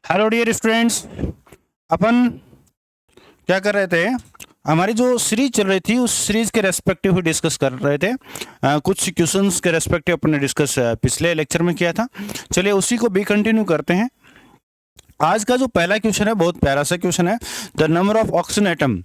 Hello dear students, अपन क्या कर रहे थे? हमारी जो सीरीज चल रही थी उस सीरीज के रेस्पेक्टिव ही डिस्कस कर रहे थे। कुछ क्वेश्चंस के रेस्पेक्टिव अपने डिस्कस पिछले लेक्चर में किया था। चलिए उसी को भी कंटिन्यू करते हैं। आज का जो पहला क्वेश्चन है बहुत प्यारा सा क्वेश्चन है। The number of oxygen atom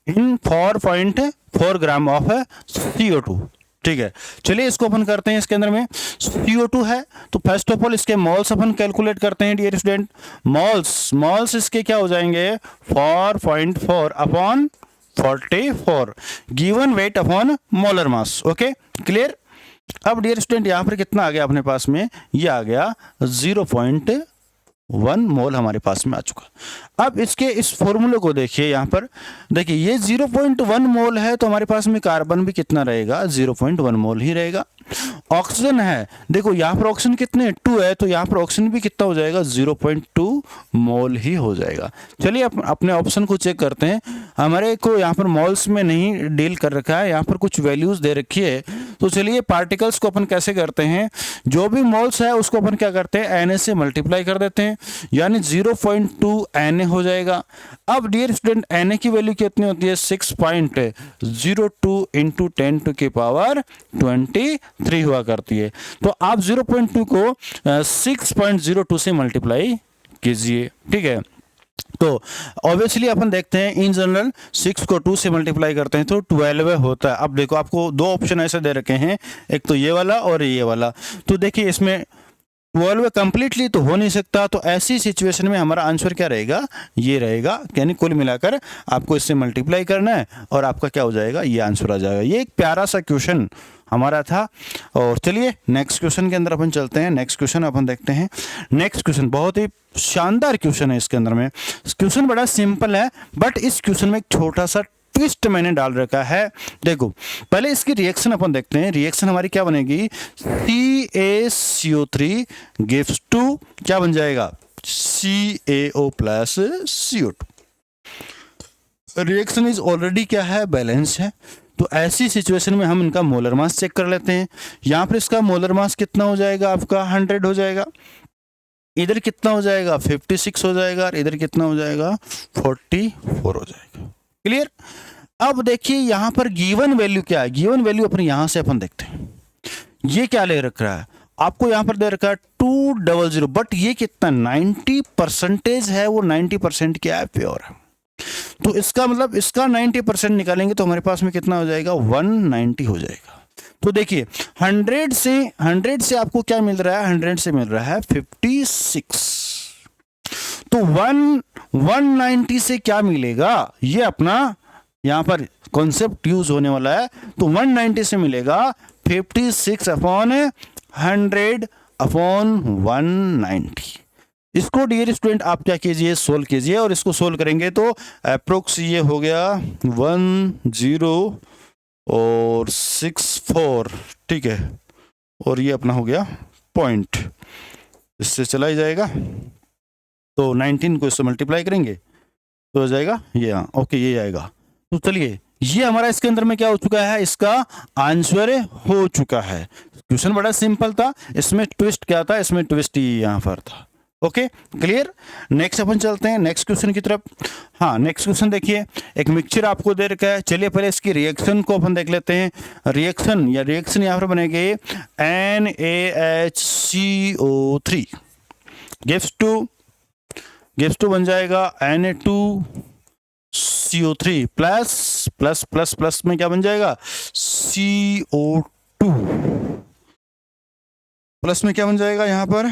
in 4.4 gram of CO2। ठीक है, चलिए इसको अपन करते हैं। इसके अंदर में CO2 है तो फर्स्ट ऑफ ऑल इसके मोल्स अपन कैलकुलेट करते हैं डियर स्टूडेंट। मोल्स इसके क्या हो जाएंगे 4.4 upon 44 given weight upon molar mass. Okay clear. अब डियर स्टूडेंट यहाँ पर कितना आ गया अपने पास में, ये आ गया 0.1 मोल हमारे पास में आ चुका। अब इसके इस फॉर्मूले को देखिए, यहाँ पर देखिए ये 0.1 मोल है तो हमारे पास में कार्बन भी कितना रहेगा 0.1 मोल ही रहेगा। ऑक्सीजन है, देखो यहाँ पर ऑक्सीजन कितने 2 है तो यहाँ पर ऑक्सीजन भी कितना हो जाएगा 0.2 मोल ही हो जाएगा। चलिए अपने ऑप्शन को चेक करते हैं। हमारे को यहाँ पर मोल्स में नहीं डील कर रखा है, यहाँ पर कुछ वैल्यूज दे रखी है। तो चलिए पार्टिकल्स को अपन कैसे करते हैं, जो भी मोल्स है उसको अपन क्या करते हैं Na से मल्टीप्लाई कर देते हैं, यानी 0.2 Na हो जाएगा। अब डियर स्टूडेंट Na की वैल्यू कितनी होती है 6.02 इंटू 10⁻23 हुआ करती है। तो आप 0.2 को 6.02 से मल्टीप्लाई कीजिए। ठीक है, तो ऑब्वियसली अपन देखते हैं इन जनरल 6 को 2 से मल्टीप्लाई करते हैं तो 12 होता है। अब देखो आपको दो ऑप्शन ऐसे दे रखे हैं, एक तो ये वाला और ये वाला। तो देखिए इसमें 12 कंप्लीटली तो हो नहीं सकता, तो ऐसी सिचुएशन में हमारा आंसर क्या रहेगा, ये रहेगा। यानी कुल मिलाकर आपको इससे मल्टीप्लाई करना है और आपका क्या हो जाएगा, ये आंसर आ जाएगा। ये एक प्यारा सा क्वेश्चन हमारा था। और चलिए नेक्स्ट क्वेश्चन के अंदर अपन चलते हैं। नेक्स्ट क्वेश्चन अपन देखते हैं। नेक्स्ट क्वेश्चन बहुत ही शानदार क्वेश्चन है। इसके अंदर में क्वेश्चन बड़ा सिंपल है, बट इस क्वेश्चन में एक छोटा सा ट्विस्ट मैंने डाल रखा है। देखो पहले इसकी रिएक्शन अपन देखते हैं। रिएक्शन हमारी क्या बनेगी, CaCO3 गिव्स टू क्या बन जाएगा CaO plus CO2। Reaction is already क्या है, बैलेंस है। तो ऐसी सिचुएशन में हम इनका मोलर मास चेक कर लेते हैं। यहां पर इसका मोलर मास कितना हो जाएगा, आपका 100 हो जाएगा। इधर कितना हो जाएगा 56 हो जाएगा, और इधर कितना हो जाएगा 44 हो जाएगा। क्लियर। अब देखिए यहां पर गिवन वैल्यू क्या है, गिवन वैल्यू अपने यहां से अपन देखते हैं। ये क्या ले रख रहा है आपको, यहां पर दे रखा है 200, बट ये कितना 90% है, वो 90% क्या है, प्योर है। तो इसका मतलब इसका 90% निकालेंगे तो हमारे पास में कितना हो जाएगा 190 हो जाएगा। तो देखिए 100 से आपको क्या मिल रहा है, 100 से मिल रहा है 56। तो 190 से क्या मिलेगा, ये अपना यहां पर कॉन्सेप्ट यूज होने वाला है। तो 190 से मिलेगा 56 अपॉन 100 अपॉन 190। इसको डियर स्टूडेंट आप क्या कीजिए, सोल्व कीजिए, और इसको सोल्व करेंगे तो अप्रोक्स ये हो गया 10.64। ठीक है, और ये अपना हो गया पॉइंट, इससे चला ही जाएगा। तो 19 को इससे मल्टीप्लाई करेंगे तो हो जाएगा ये, हाँ ओके ये आएगा। तो चलिए ये हमारा इसके अंदर में क्या हो चुका है, इसका आंसर हो चुका है। क्वेश्चन बड़ा सिंपल था, इसमें ट्विस्ट क्या था, इसमें ट्विस्ट ही यहाँ पर था। Okay clear. नेक्स्ट अपन चलते हैं नेक्स्ट क्वेश्चन की तरफ। हाँ नेक्स्ट क्वेश्चन देखिए, एक मिक्सचर आपको दे रखा है। चलिए पहले इसकी रिएक्शन को अपन देख लेते हैं। रिएक्शन यहाँ पर बनेगी NaHCO3 गिव्स टू बन जाएगा Na2CO3 plus plus plus plus में क्या बन जाएगा CO2 प्लस में क्या बन जाएगा, यहां पर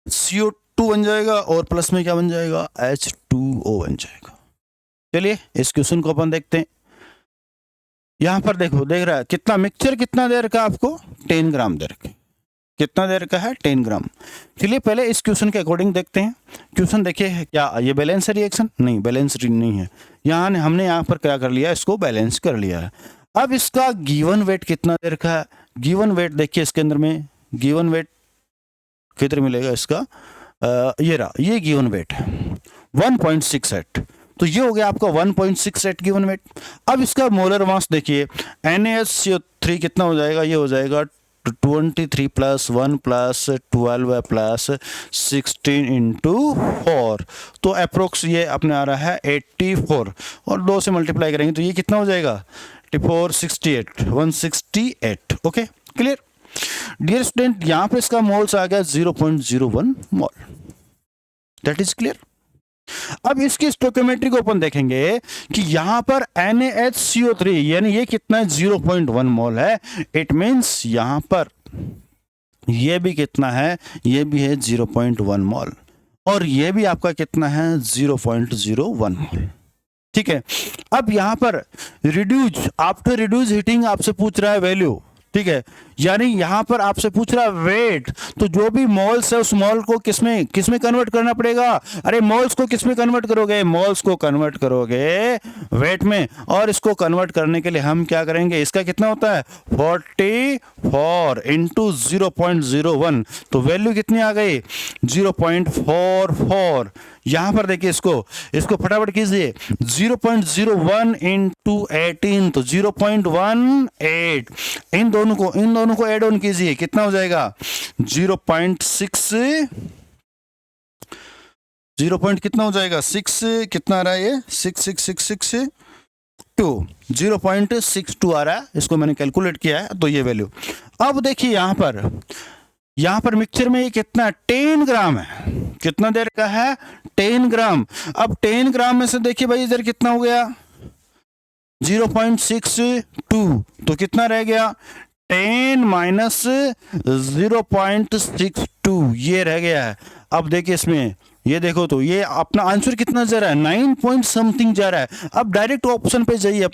CO2 बन जाएगा, और प्लस में क्या बन जाएगा H2O बन जाएगा। चलिए इस क्वेश्चन को अपन देखते हैं। यहां पर देखो देख रहा है कितना मिक्सचर कितना दे रखा है आपको 10 ग्राम दे रखा है। कितना दे रखा है 10 ग्राम। चलिए पहले इस क्वेश्चन के अकॉर्डिंग देखते हैं। क्वेश्चन देखिए क्या ये बैलेंस है रिएक्शन, नहीं बैलेंस नहीं है। हमने यहाँ पर क्या कर लिया, इसको बैलेंस कर लिया है। अब इसका गिवन वेट कितना दे रखा है, गिवन वेट देखिए इसके अंदर में गिवन वेट कितना मिलेगा इसका, ये रहा, ये गिवन वेट है 1.68। तो ये हो गया आपका 1.68 गिवन वेट। अब इसका मोलर मास देखिए NaHCO3 कितना हो जाएगा, ये हो जाएगा 23 प्लस 1 प्लस 12 प्लस 16 इंटू 4, तो अप्रोक्स ये अपने आ रहा है 84 और 2 से मल्टीप्लाई करेंगे तो ये कितना हो जाएगा 84 68 168। ओके क्लियर डियर स्टूडेंट, यहां पे इसका मोल्स आ गया 0.01 मोल। That is clear. अब इसकी स्टोइकियोमेट्री को अपन देखेंगे कि यहां पर NaHCO3 यानी ये कितना है 0.1 मोल है। इट मींस यहां पर ये भी कितना है, ये भी है 0.1 मोल और ये भी आपका कितना है 0.01 मोल। ठीक है, अब यहां पर रिड्यूज आफ्टर रिड्यूज हीटिंग आपसे पूछ रहा है वैल्यू। ठीक है, यानी यहां पर आपसे पूछ रहा है वेट, तो जो भी मोल्स है उस मोल को किसमें किसमें कन्वर्ट करना पड़ेगा। अरे मोल्स को किसमें कन्वर्ट करोगे, मोल्स को कन्वर्ट करोगे वेट में, और इसको कन्वर्ट करने के लिए हम क्या करेंगे, इसका कितना होता है 44 इंटू 0.01, तो वैल्यू कितनी आ गई 0.44। यहां पर देखिए इसको फटाफट कीजिए 0.01 इंटू 18 तो 0.18, इन दोनों को ऐड ऑन कीजिए कितना हो जाएगा 0.6 कितना हो जाएगा 6 कितना आ रहा है ये 66662 0.62 आ रहा है। इसको मैंने कैलकुलेट किया है तो ये वैल्यू। अब देखिए यहां पर मिक्सचर में ये कितना 10 ग्राम है, कितना देर का है 10 ग्राम। अब 10 ग्राम में से देखिए भाई इधर कितना हो गया 0.62, तो कितना रह गया 10 माइनस 0.62 ये रह गया है। अब देखिए इसमें ये देखो तो ये अपना आंसर कितना जा रहा है 9 पॉइंट समथिंग जा रहा है। अब डायरेक्ट ऑप्शन पे जाइए,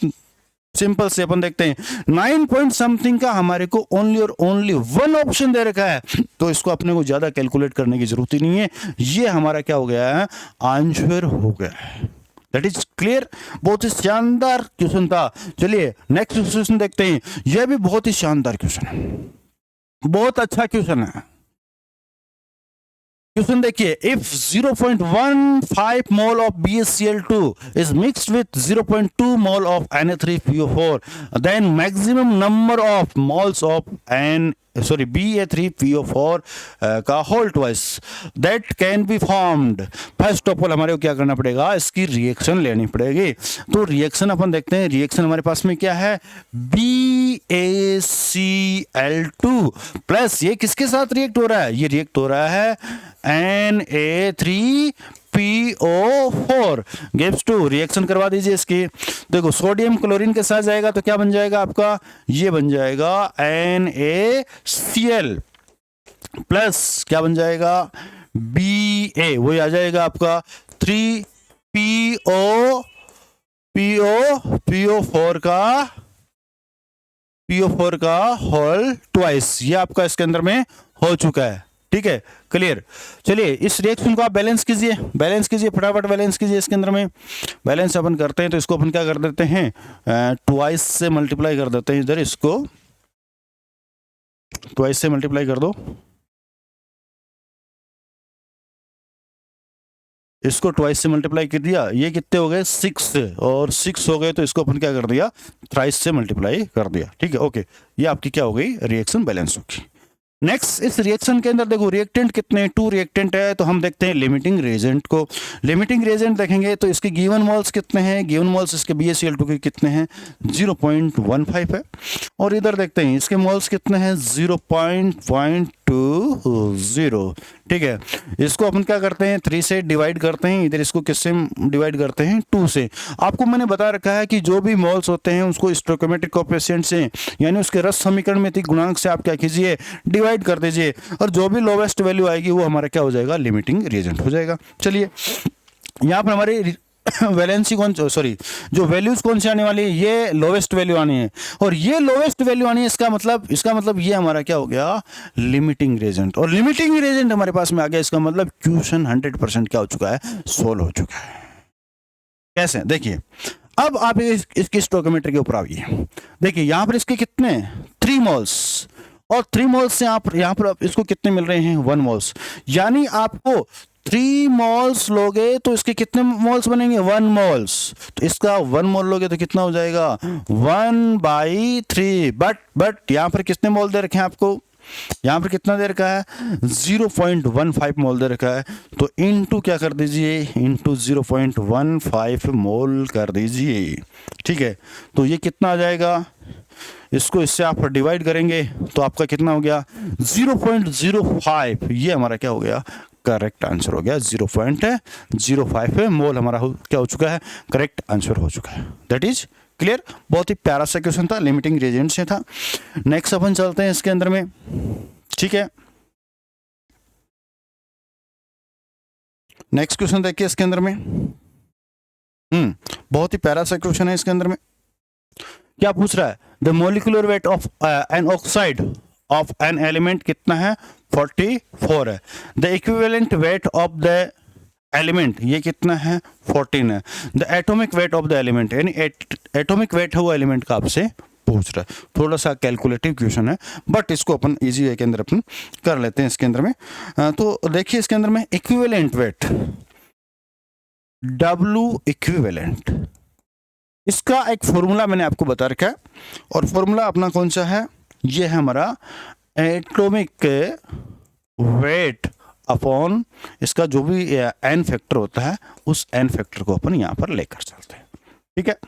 सिंपल से अपन देखते हैं 9 पॉइंट समथिंग का हमारे को ओनली और ओनली 1 ऑप्शन दे रखा है, तो इसको अपने को ज्यादा कैलकुलेट करने की जरूरत ही नहीं है, ये हमारा क्या हो गया है आंसर हो गया है। That is clear. बहुत ही शानदार क्वेश्चन था। चलिए नेक्स्ट क्वेश्चन देखते हैं, यह भी बहुत ही शानदार क्वेश्चन है, बहुत अच्छा क्वेश्चन है। क्वेश्चन देखिए, if 0.15 mole of BaCl2 is mixed with 0.2 mole of Na3PO4, then maximum number of moles of BA3PO4 का whole twice that can be formed. First of all हमारे को क्या करना पड़ेगा, इसकी रिएक्शन लेनी पड़ेगी। तो रिएक्शन अपन देखते हैं, रिएक्शन हमारे पास में क्या है BaCl2 प्लस ये किसके साथ रिएक्ट हो रहा है, ये रिएक्ट हो रहा है Na3PO4 गिव्स टू। रिएक्शन करवा दीजिए इसकी। देखो सोडियम क्लोरीन के साथ जाएगा तो क्या बन जाएगा आपका, ये बन जाएगा NaCl प्लस क्या बन जाएगा Ba, वही आ जाएगा आपका 3PO4 का होल ट्वाइस, ये आपका इसके अंदर में हो चुका है। ठीक है क्लियर। चलिए इस रिएक्शन को आप बैलेंस कीजिए फटाफट बैलेंस कीजिए। इसके अंदर में बैलेंस अपन करते हैं तो इसको अपन क्या कर देते हैं ट्वाइस से मल्टीप्लाई कर देते हैं। इधर इसको ट्वाइस से मल्टीप्लाई कर दो, इसको ट्वाइस से मल्टीप्लाई कर दिया, ये कितने हो गए 6 और 6 हो गए, तो इसको अपन क्या कर दिया थ्राइस से मल्टीप्लाई कर दिया। ठीक है ओके, ये आपकी क्या हो गई रिएक्शन बैलेंस होगी। नेक्स्ट इस रिएक्शन के अंदर देखो रिएक्टेंट कितने 2 रिएक्टेंट है, तो हम देखते हैं लिमिटिंग रिएजेंट को। लिमिटिंग रिएजेंट देखेंगे तो इसके गिवन मोल्स कितने हैं, गिवन मोल्स इसके BaCl2 के कितने हैं 0.15 है, और इधर देखते हैं इसके मोल्स कितने हैं 0.20। ठीक है, इसको अपन क्या करते हैं 3 से डिवाइड करते हैं, इधर इसको किससे डिवाइड करते हैं 2 से। आपको मैंने बता रखा है कि जो भी मोल्स होते हैं उसको स्टोइकियोमेट्रिक कोएफिशिएंट से यानी उसके रस समीकरण में गुणांक से आप क्या कीजिए डिवाइड कर दीजिए, और जो भी लोवेस्ट वैल्यू आएगी वो हमारा क्या हो जाएगा लिमिटिंग रिएजेंट हो जाएगा। चलिए यहाँ पर हमारी वैलेंसी जो वैल्यूज कौन सी आने वाली है, ये लोवेस्ट वैल्यू आनी है, और ये लोवेस्ट वैल्यू आनी है, इसका मतलब ये हमारा क्या हो गया लिमिटिंग रिएजेंट, और लिमिटिंग रिएजेंट हमारे पास में आ गया, इसका मतलब क्वेश्चन 100% क्या हो चुका है सोल्व हो चुका है। कैसे देखिए, अब आप इसकी स्टोइकियोमेट्री के ऊपर आइए। देखिए यहाँ पर इसके कितने 3 मोल्स, और 3 मोल्स से आप यहाँ पर इसको कितने मिल रहे हैं 1 मोल्स, यानी आपको 3 मोल्स लोगे तो इसके कितने मोल्स बनेंगे? 1 मोल्स। तो इसका 1 मोल लोगे तो कितना हो जाएगा? 1/3। बट यहाँ पर कितने मोल दे रखे हैं आपको? यहाँ पर कितना दे रखा है? 0.15 मोल दे रखा है। तो इनटू क्या कर दीजिए? इनटू 0.15 मोल कर दीजिए। ठीक है, तो ये कितना आ जाएगा? इसको इससे आप डिवाइड करेंगे तो आपका कितना हो गया? 0.05। ये हमारा क्या हो गया? करेक्ट आंसर हो गया। 0.05 मोल हमारा क्या हो चुका है? करेक्ट आंसर हो चुका है। That is clear. बहुत ही प्यारा सा क्वेश्चन था, लिमिटिंग रिएजेंट से था। नेक्स्ट अपन चलते हैं इसके अंदर में। ठीक है, नेक्स्ट क्वेश्चन देखिए इसके अंदर में। बहुत ही प्यारा सा क्वेश्चन है इसके अंदर में। क्या पूछ रहा है? The molecular weight of an oxide of an element कितना है? 44 है। The equivalent weight of the element ये कितना है? 14 है। The atomic weight of the element, यानी एटॉमिक वेट है वो एलिमेंट का आपसे पूछ रहा है। थोड़ा सा कैलकुलेटिव क्वेश्चन है, बट इसको अपन इजी वे के अंदर अपन कर लेते हैं इसके अंदर में। तो देखिए इसके अंदर में इक्विवेलेंट वेट, W इक्विवेलेंट, इसका एक फॉर्मूला मैंने आपको बता रखा है। और फॉर्मूला अपना कौन सा है? ये है हमारा एटॉमिक वेट अपॉन इसका जो भी एन फैक्टर होता है, उस एन फैक्टर को अपन यहाँ पर लेकर चलते हैं। ठीक है,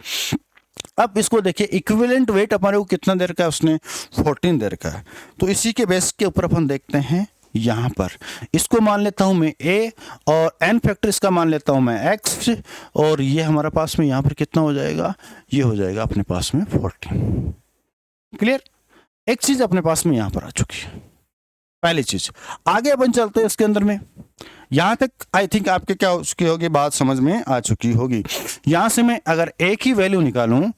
अब इसको देखिए, इक्विवेलेंट वेट हमारे को कितना दे रखा है? उसने 14 दे रखा है। तो इसी के बेस के ऊपर अपन देखते हैं यहाँ पर। इसको मान लेता हूं मैं a, और n फैक्टर इसका मान लेता हूं मैं x, और ये हमारे पास में यहाँ पर कितना हो जाएगा? ये हो जाएगा अपने पास में 14। क्लियर? एक चीज अपने पास में यहाँ पर आ चुकी है, पहली चीज। आगे अपन चलते हैं इसके अंदर में। यहां तक आई थिंक आपके क्या हो चुकी होगी, बात समझ में आ चुकी होगी। यहां से मैं अगर a की वैल्यू निकालूं,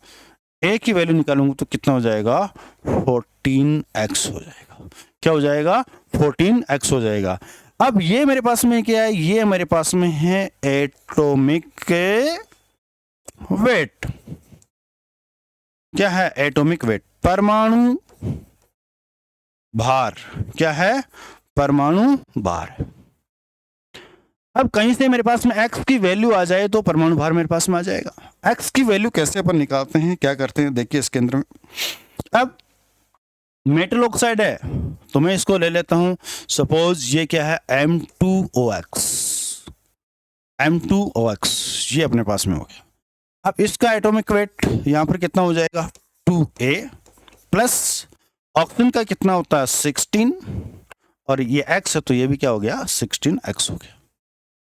a की वैल्यू निकालूंगा तो कितना हो जाएगा? 14x हो जाएगा। क्या हो जाएगा? 14x हो जाएगा। अब ये मेरे पास में क्या है? ये मेरे पास में है एटॉमिक वेट। क्या है? एटॉमिक वेट, परमाणु भार। क्या है? परमाणु भार। अब कहीं से मेरे पास में x की वैल्यू आ जाए तो परमाणु भार मेरे पास में आ जाएगा। x की वैल्यू कैसे अपन निकालते हैं, क्या करते हैं, देखिए इसके अंदर में। अब मेटल ऑक्साइड है तो मैं इसको ले लेता हूं, सपोज ये क्या है? M2OX। M2OX ये अपने पास में हो गया। अब इसका एटॉमिक वेट यहां पर कितना हो जाएगा? 2A, प्लस ऑक्सीजन का कितना होता है? 16, और ये x है तो ये भी क्या हो गया? 16x हो गया।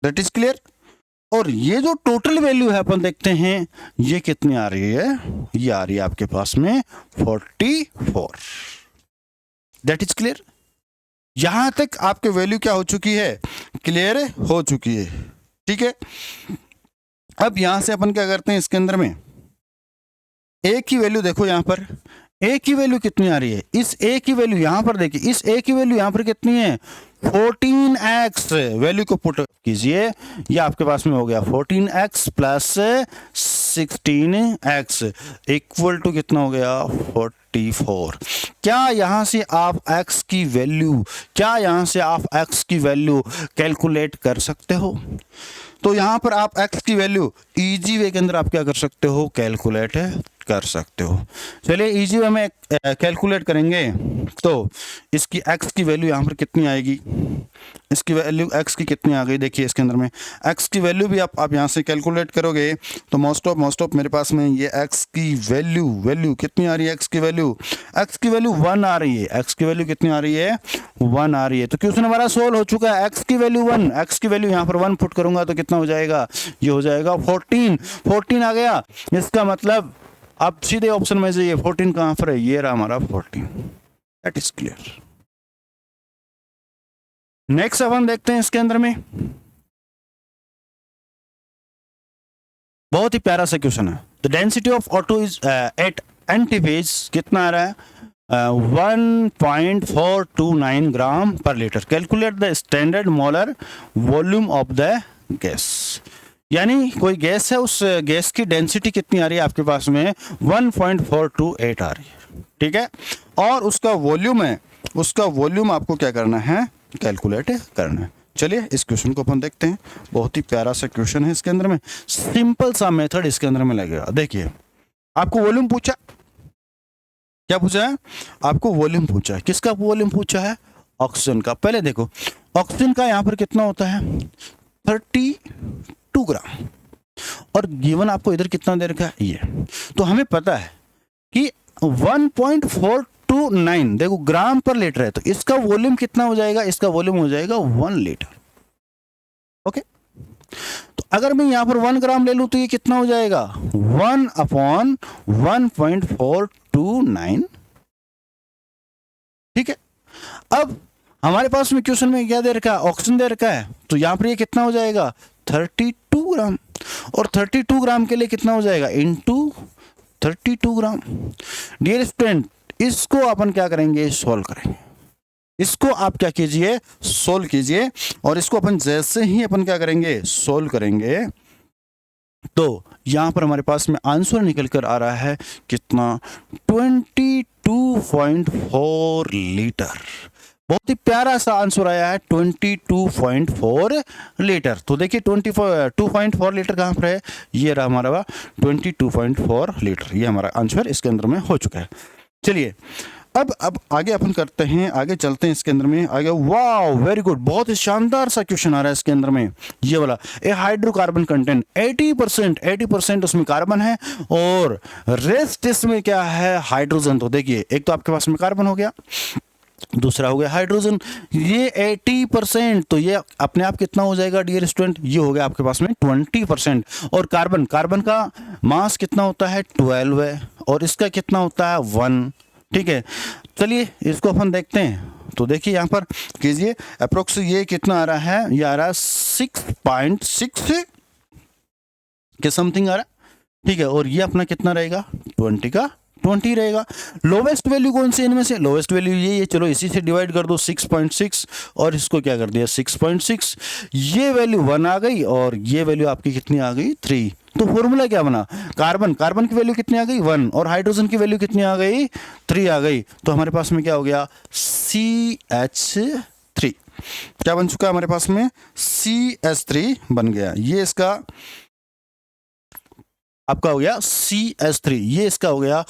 That is clear. और ये जो टोटल वैल्यू है अपन देखते हैं, ये कितनी आ रही है? ये आ रही है आपके पास में 44। That is clear. यहां तक आपके वैल्यू क्या हो चुकी है? क्लियर हो चुकी है। ठीक है, अब यहां से अपन क्या करते हैं इसके अंदर में, a की वैल्यू देखो, यहां पर a की वैल्यू कितनी आ रही है? इस a की वैल्यू यहां पर देखिए, इस a की वैल्यू यहां पर कितनी है? 14x। वैल्यू को पुट कीजिए, ये आपके पास में हो गया 14x plus 16x equal to कितना हो गया? 44। क्या यहां से आप x की वैल्यू कैलकुलेट कर सकते हो? तो यहां पर आप x की वैल्यू इजी वे के अंदर आप क्या कर सकते हो? कैलकुलेट कर सकते हो। चलिए इजी वे में कैलकुलेट करेंगे तो इसकी x की वैल्यू यहाँ पर कितनी आएगी? इसकी वैल्यू x की कितनी आ गई? देखिए इसके अंदर में x की वैल्यू भी आप यहाँ से कैलकुलेट करोगे तो मोस्ट ऑफ मेरे पास में ये x की वैल्यू कितनी आ रही है? x की वैल्यू 1 आ रही है। x की वैल्यू कितनी आ रही है? 1 आ रही है। तो क्वेश्चन हमारा सोल्व हो चुका है। x की वैल्यू 1, x की वैल्यू यहाँ पर 1 पुट करूंगा तो कितना हो जाएगा? ये हो जाएगा 14 आ गया। इसका मतलब अब सीधे ऑप्शन में से ये 14 कहां पर है? ये रहा हमारा 14। That is clear. नेक्स्ट अपन देखते हैं इसके अंदर में, बहुत ही प्यारा सा क्वेश्चन है। The density of O two is at NTP कितना आ रहा है? 1.429 gram per litre. Calculate the standard molar volume of the gas. यानी कोई गैस है, उस गैस की डेंसिटी कितनी आ रही है आपके पास में? 1.428 आ रही है। ठीक है, और उसका वॉल्यूम है, उसका वॉल्यूम आपको क्या करना है? कैलकुलेट करना है। चलिए इस क्वेश्चन को अपन देखते हैं। बहुत ही प्यारा सा क्वेश्चन है, इसके अंदर में सिंपल सा मेथड इसके अंदर में लगेगा। देखिए आपको वॉल्यूम पूछा, क्या पूछा है आपको? वॉल्यूम पूछा है। किसका वॉल्यूम पूछा है? ऑक्सीजन का। पहले देखो ऑक्सीजन का यहाँ पर कितना होता है 32 ग्राम, और गिवन आपको इधर कितना दे रखा है ये। तो हमें पता है कि 1.429 देखो ग्राम पर लीटर है, तो इसका वॉल्यूम कितना हो जाएगा? इसका वॉल्यूम हो जाएगा 1 लीटर। ओके, तो अगर मैं यहां पर 1 ग्राम ले लूं तो ये कितना हो जाएगा? 1/1.429। ठीक है, अब हमारे पास में क्वेश्चन में क्या दे रखा है? ऑक्सीजन दे रखा है, तो यहां पर ये कितना हो जाएगा? 32 ग्राम। और 32 ग्राम के लिए कितना हो जाएगा? इनटू 32 ग्राम। डियर स्टूडेंट, इसको अपन क्या करेंगे? सॉल्व करेंगे। इसको आप क्या कीजिए? सॉल्व कीजिए। और इसको अपन जैसे ही अपन क्या करेंगे? सॉल्व करेंगे, तो यहां पर हमारे पास में आंसर निकल कर आ रहा है कितना? 22.4 लीटर। बहुत ही प्यारा सा आंसर आया है 22.4 लीटर। तो देखिए 2.4 लीटर कहाँ पर है? ये रहा हमारा 22.4 लीटर। ये हमारा आंसर इसके अंदर में हो चुका है। चलिए अब आगे अपन करते हैं, आगे चलते हैं इसके अंदर में आगे। वाओ वेरी गुड, बहुत ही शानदार सा क्वेश्चन आ रहा है इसके अंदर में। ये वाला ए हाइड्रोकार्बन कंटेंट 80% उसमें कार्बन है, और रेस्ट इसमें क्या है? हाइड्रोजन। तो देखिए एक तो आपके पास में कार्बन हो गया, दूसरा हो गया हाइड्रोजन। ये 80%, तो ये अपने आप कितना हो जाएगा डियर स्टूडेंट? ये हो गया आपके पास में 20%। और कार्बन का मास कितना होता है? 12 है, और इसका कितना होता है? 1। ठीक है, चलिए इसको अपन देखते हैं। तो देखिए यहाँ पर कीजिए अप्रोक्स, ये कितना आ रहा है? ये आ रहा है 6.6 के समथिंग आ रहा है। ठीक है, और ये अपना कितना रहेगा? 20 का 20 रहेगा। लोवेस्ट वैल्यू कौन सी इनमें से? लोवेस्ट वैल्यू ये चलो इसी से डिवाइड कर दो 6.6, और इसको क्या कर दिया 6.6। ये वैल्यू 1 आ गई, और ये वैल्यू आपकी कितनी आ गई? 3। तो फॉर्मूला क्या बना? कार्बन की वैल्यू कितनी आ गई? 1, और हाइड्रोजन की वैल्यू कितनी आ गई? 3 आ गई। तो हमारे पास में क्या हो गया? CH3। क्या बन चुका है हमारे पास में? CH3 बन गया। ये इसका आपका हो गया CH3। ये इसका हो गया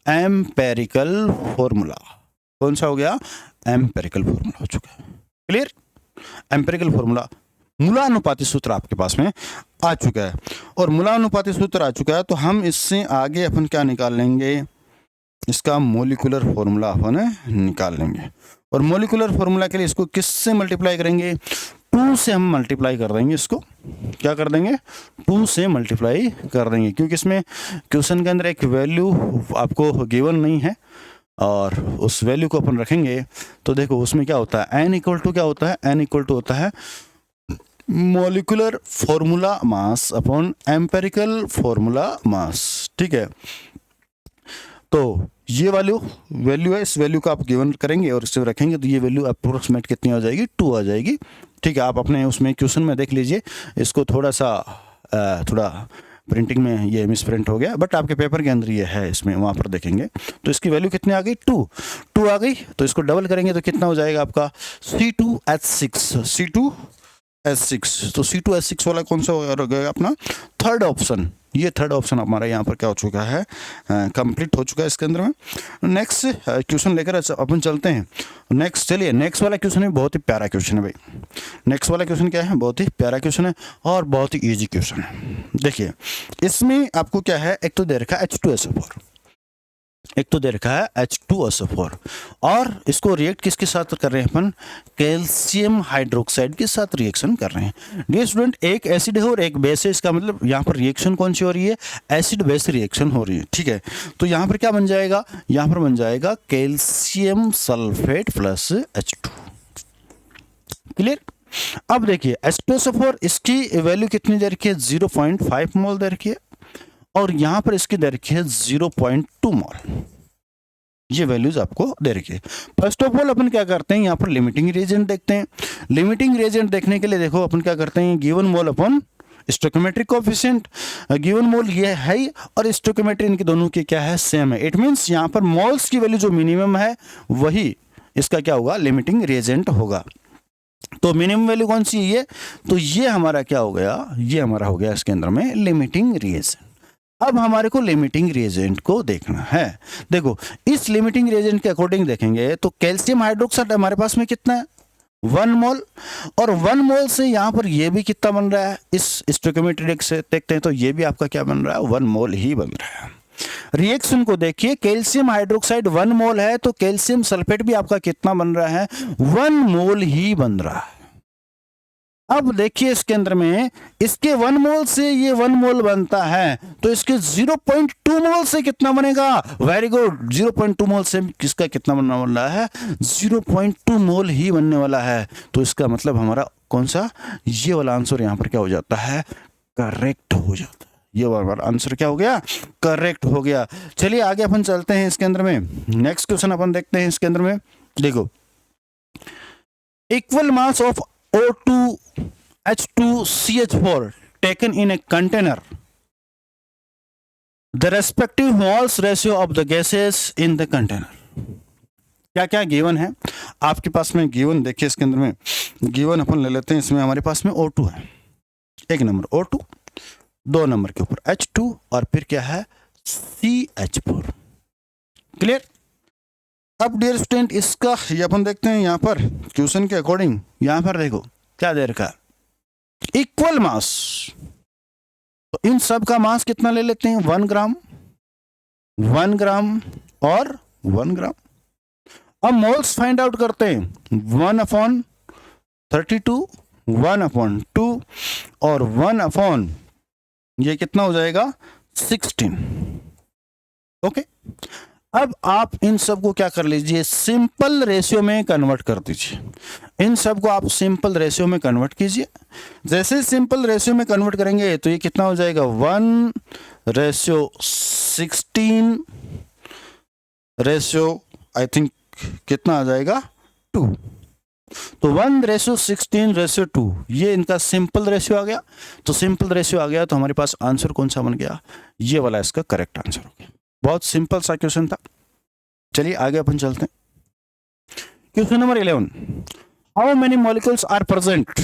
एम्पेरिकल फॉर्मूला। कौन सा हो गया? एम्पेरिकल फॉर्मूला हो चुका है। क्लियर? एम्पेरिकल फॉर्मूला, मूलानुपाती सूत्र आपके पास में आ चुका है। और मूलानुपाती सूत्र आ चुका है, तो हम इससे आगे अपन क्या निकाल लेंगे? इसका मोलिकुलर फॉर्मूला अपन निकाल लेंगे। और मोलिकुलर फॉर्मूला के लिए इसको किससे मल्टीप्लाई करेंगे? 2 से हम मल्टीप्लाई कर देंगे। इसको क्या कर देंगे? 2 से मल्टीप्लाई कर देंगे, क्योंकि इसमें क्वेश्चन के अंदर एक वैल्यू आपको गिवन नहीं है, और उस वैल्यू को अपन रखेंगे। तो देखो उसमें क्या होता है? n इक्वल टू क्या होता है? n इक्वल टू होता है molecular formula mass upon empirical formula mass. ठीक है, तो ये वैल्यू है, इस वैल्यू का आप गिवन करेंगे और इससे रखेंगे, तो ये वैल्यू अप्रोक्सीमेट कितनी आ जाएगी? 2 आ जाएगी। ठीक है, आप अपने उसमें क्वेश्चन में देख लीजिए। इसको थोड़ा प्रिंटिंग में ये मिस प्रिंट हो गया, बट आपके पेपर के अंदर ये है, इसमें वहाँ पर देखेंगे। तो इसकी वैल्यू कितनी आ गई? 2 आ गई। तो इसको डबल करेंगे तो कितना हो जाएगा आपका? C2H6। तो C2H6 वाला कौन सा हो गया अपना? Third option. ये थर्ड ऑप्शन हमारा यहाँ पर क्या हो चुका है? कंप्लीट हो चुका है इसके अंदर में। नेक्स्ट क्वेश्चन लेकर अपन चलते हैं। नेक्स्ट चलिए, नेक्स्ट वाला क्वेश्चन है बहुत ही प्यारा क्वेश्चन है भाई। नेक्स्ट वाला क्वेश्चन क्या है? बहुत ही प्यारा क्वेश्चन है और बहुत ही ईजी क्वेश्चन है। देखिए इसमें आपको क्या है? एक तो दे रखा है H2SO4, एक तो दे रखा है H2SO4, और इसको रिएक्ट किसके साथ कर रहे हैं अपन? कैल्शियम हाइड्रोक्साइड के साथ रिएक्शन कर रहे हैं। डियर स्टूडेंट, एक एसिड है और एक बेस है, इसका मतलब यहाँ पर रिएक्शन कौन सी हो रही है? एसिड बेस रिएक्शन हो रही है। ठीक है, तो यहाँ पर क्या बन जाएगा? यहाँ पर बन जाएगा calcium sulphate plus H2। Clear? अब देखिए H2SO4, इसकी वैल्यू कितनी दे रखी है? 0.5 मोल दे रखी है, और यहां पर इसकी दे रखी है 0.2 मोल। ये वैल्यूज आपको दे रखी है। फर्स्ट ऑफ ऑल अपन क्या करते हैं? यहाँ पर लिमिटिंग रिएजेंट देखते हैं। लिमिटिंग रिएजेंट देखने के लिए देखो अपन क्या करते हैं? गिवन मोल अपन स्टोइकियोमेट्रिक कोएफिशिएंट। गिवन मोल ये है और स्टोइकियोमेट्री इनके दोनों की क्या है? सेम है। इट मींस यहाँ पर मोल्स की वैल्यू जो मिनिमम है वही इसका क्या होगा? लिमिटिंग रिएजेंट होगा। तो मिनिमम वैल्यू कौन सी है ये, तो ये हमारा क्या हो गया, ये हमारा हो गया इसके अंदर में लिमिटिंग रिएजेंट। अब हमारे को लिमिटिंग रिएजेंट को देखना है। देखो इस लिमिटिंग रिएजेंट के अकॉर्डिंग देखेंगे तो कैल्शियम हाइड्रोक्साइड हमारे पास में कितना है, 1 मोल, और 1 मोल से यहाँ पर ये भी कितना बन रहा है, इस स्टोइकियोमेट्रिक से देखते हैं तो ये भी आपका क्या बन रहा है, 1 मोल ही बन रहा है। रिएक्शन को देखिए, कैल्शियम हाइड्रोक्साइड 1 मोल है तो कैल्शियम सल्फेट भी आपका कितना बन रहा है, 1 मोल ही बन रहा है। अब देखिए इसके अंदर में इसके 1 मोल से ये 1 मोल बनता है तो इसके 0.2 मोल से कितना बनेगा, वेरी गुड, 0.2 मोल से किसका कितना बनने वाला है, 0.2 मोल ही बनने वाला है। तो इसका मतलब हमारा कौन सा, ये वाला आंसर यहाँ पर क्या हो जाता है, करेक्ट हो जाता है। ये वाला आंसर क्या हो गया, करेक्ट हो गया। चलिए आगे अपन चलते हैं इसके अंदर में, नेक्स्ट क्वेश्चन अपन देखते हैं इसके अंदर में। देखो equal mass of O2 H2CH4 taken in a container, the respective moles ratio of the gases in the container। क्या क्या गिवन है आपके पास में, गिवन देखिए इसके अंदर में, गिवन अपन ले लेते हैं। इसमें हमारे पास में O2 है, एक नंबर O2, 2 नंबर के ऊपर H2 और फिर क्या है CH4। क्लियर। अब डियर स्टूडेंट इसका ये अपन देखते हैं यहाँ पर क्वेश्चन के अकॉर्डिंग, यहाँ पर देखो क्या दे रखा है, इक्वल मास, तो इन सब का मास कितना ले लेते हैं, 1 ग्राम, 1 ग्राम और 1 ग्राम। अब मोल्स फाइंड आउट करते हैं, 1/32, 1/2 और 1/, ये कितना हो जाएगा 16। ओके। अब आप इन सब को क्या कर लीजिए, सिंपल रेशियो में कन्वर्ट कर दीजिए। इन सब को आप सिंपल रेशियो में कन्वर्ट कीजिए। जैसे सिंपल रेशियो में कन्वर्ट करेंगे तो ये कितना हो जाएगा, 1:16 आई थिंक कितना आ जाएगा 2। तो 1:16:2 ये इनका सिंपल रेशियो आ गया। तो सिंपल रेशियो आ गया तो हमारे पास आंसर कौन सा बन गया, ये वाला इसका करेक्ट आंसर हो गया। बहुत सिंपल सा क्वेश्चन था। चलिए आगे अपन चलते हैं। Question number 11, how many molecules are present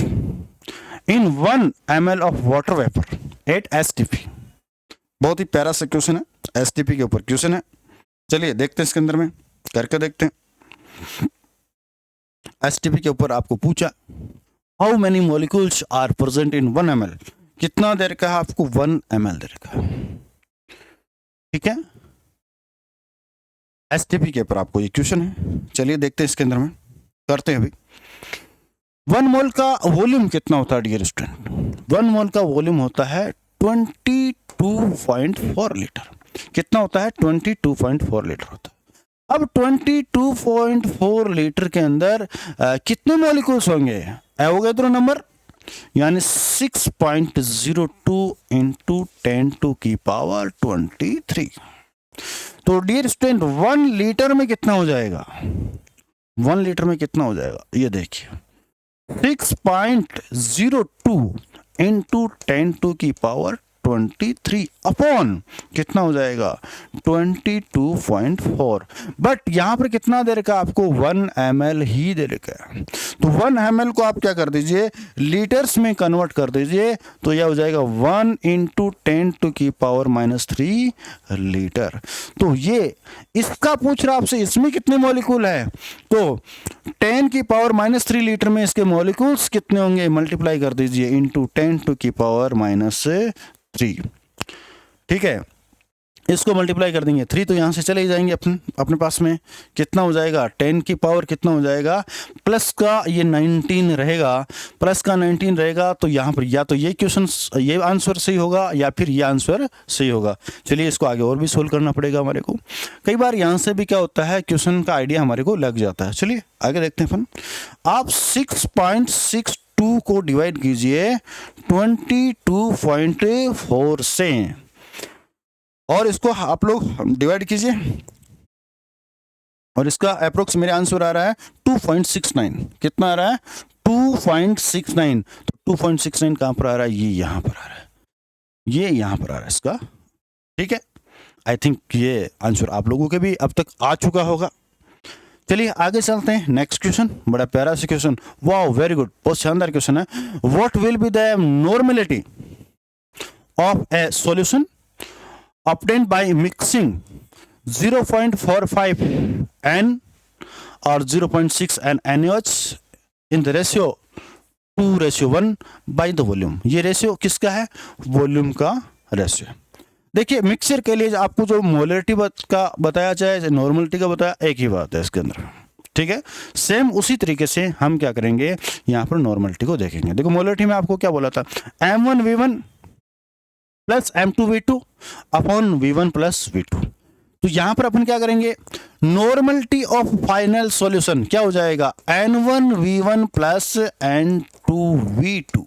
in 1 ml of water vapour at STP। बहुत ही प्यारा सा क्वेश्चन है, STP के ऊपर क्वेश्चन है। चलिए देखते हैं इसके अंदर में करके देखते हैं। STP के ऊपर आपको पूछा how many molecules are present in 1 ml, कितना दे रखा है आपको, 1 ml दे रखा है। ठीक है, STP के ऊपर आपको ये क्वेश्चन है। चलिए देखते हैं इसके अंदर में, करते हैं अभी। 1 मोल का वॉल्यूम कितना होता है डियर स्टूडेंट, 1 मोल का वॉल्यूम होता है 22.4 लीटर। कितना होता है, 22.4 लीटर होता है। अब 22.4 लीटर के अंदर कितने मॉलिक्यूल्स होंगे, एवोगैड्रो नंबर, यानी 6.02 इंटू 10⁻23। तो डियर स्टूडेंट 1 लीटर में कितना हो जाएगा, 1 लीटर में कितना हो जाएगा, ये देखिए 6.02 इंटू 10⁻23 अपॉन कितना हो जाएगा 22.4। बट यहां पर कितना दे रखा आपको, 1 ml ही दे रखा है। तो 1 ml को आप क्या कर दीजिए, लीटर्स में कन्वर्ट कर दीजिए। तो यह हो जाएगा 1 इंटू 10⁻³ लीटर। तो ये इसका पूछ रहा आपसे, इसमें कितने मॉलिक्यूल है, तो 10⁻³ लीटर में इसके मॉलिक्यूल्स कितने होंगे, मल्टीप्लाई कर दीजिए इंटू 10⁻³ 3। ठीक है, इसको मल्टीप्लाई कर देंगे 3 तो यहां से चले ही जाएंगे अपने पास में कितना हो जाएगा, 10 की पावर कितना हो जाएगा, प्लस का ये 19 रहेगा, प्लस का 19 रहेगा। तो यहाँ पर या तो ये क्वेश्चन, ये आंसर सही होगा या फिर ये आंसर सही होगा। चलिए इसको आगे और भी सोल्व करना पड़ेगा हमारे को। कई बार यहाँ से भी क्या होता है, क्वेश्चन का आइडिया हमारे को लग जाता है। चलिए आगे देखते हैं अपन। आप 6.62 को डिवाइड कीजिए 22.4 से, और इसको आप लोग डिवाइड कीजिए, और इसका अप्रोक्स मेरे आंसर आ रहा है 2.69। कितना आ रहा है, 2.69। तो 2.69 कहां पर आ रहा है, ये यहां पर आ रहा है, ये यहां पर आ रहा है इसका। ठीक है, आई थिंक ये आंसर आप लोगों के भी अब तक आ चुका होगा। चलिए आगे चलते हैं, नेक्स्ट क्वेश्चन, बड़ा प्यारा सा क्वेश्चन, वाओ वेरी गुड, बहुत शानदार क्वेश्चन है। What will be the normality of A solution obtained by mixing 0.45 N or 0.6 N NaOH in the ratio 2:1 by the volume। ये रेशियो किसका है? वॉल्यूम का रेशियो। देखिए मिक्सचर के लिए आपको जो मोलरिटी का बताया चाहे नॉर्मलिटी का बताया, एक ही बात है इसके अंदर, ठीक है। सेम उसी तरीके से हम क्या करेंगे, यहाँ पर नॉर्मलिटी को देखेंगे। देखो मोलरिटी में आपको क्या बोला था, M1V1 plus M2V2 upon V1 plus V2। तो यहां पर अपन क्या करेंगे, नॉर्मलिटी ऑफ फाइनल सॉल्यूशन क्या हो जाएगा, N1V1 plus N2V2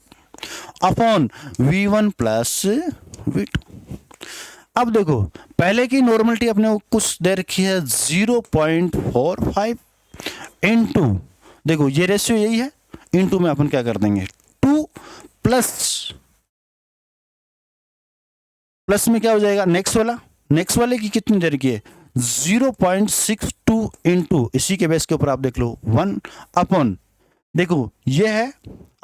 upon V1 plus V2। अब देखो पहले की नॉर्मलिटी अपने कुछ दे रखी है 0.45 इनटू, देखो ये रेशियो यही है, इनटू में अपन क्या कर देंगे 2 प्लस में क्या हो जाएगा, नेक्स्ट वाले की कितनी देर की है 0.62 इनटू, इसी के बेस के ऊपर आप देख लो 1 अपॉन, देखो ये है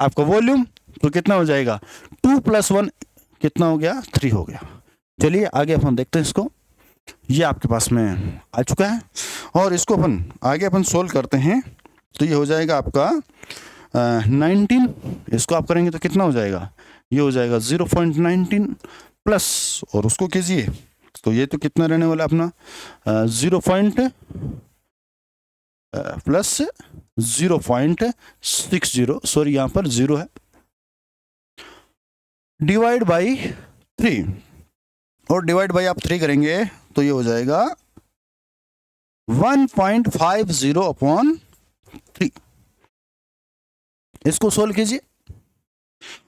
आपका वॉल्यूम, तो कितना हो जाएगा 2 + 1 कितना हो गया 3 हो गया। चलिए आगे अपन देखते हैं इसको, ये आपके पास में आ चुका है और इसको अपन आगे अपन सोल्व करते हैं। तो ये हो जाएगा आपका 19, इसको आप करेंगे तो कितना हो जाएगा, ये हो जाएगा 0.19 प्लस, और उसको कीजिए तो ये तो कितना रहने वाला अपना 0.60, सॉरी यहाँ पर 0 है, डिवाइड बाई 3, और डिवाइड बाई आप 3 करेंगे तो ये हो जाएगा 1.50 अपॉन 3। इसको सोल्व कीजिए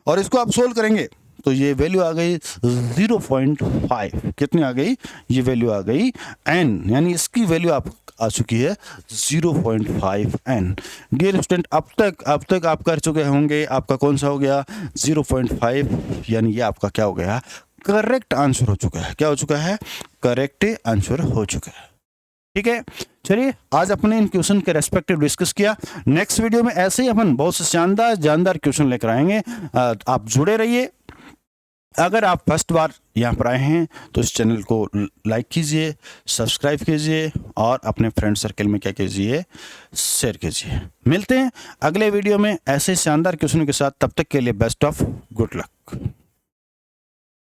और इसको आप सोल्व करेंगे तो ये वैल्यू आ गई 0.5, कितनी आ गई, ये वैल्यू आ गई n, यानी इसकी वैल्यू आप आ चुकी है 0.5 n। डियर स्टूडेंट अब तक आप कर चुके होंगे, आपका कौन सा हो गया 0.5, यानी ये आपका क्या हो गया, करेक्ट आंसर हो चुका है। क्या हो चुका है, करेक्ट आंसर हो चुका है, ठीक है। चलिए आज अपने इन क्वेश्चन के रेस्पेक्टिव डिस्कस किया। नेक्स्ट वीडियो में ऐसे ही अपन बहुत से जानदार क्वेश्चन लेकर आएंगे, आप जुड़े रहिए। अगर आप फर्स्ट बार यहाँ पर आए हैं तो इस चैनल को लाइक कीजिए, सब्सक्राइब कीजिए और अपने फ्रेंड सर्कल में क्या कीजिए, शेयर कीजिए। मिलते हैं अगले वीडियो में ऐसे शानदार क्वेश्चनों के साथ, तब तक के लिए बेस्ट ऑफ गुड लक।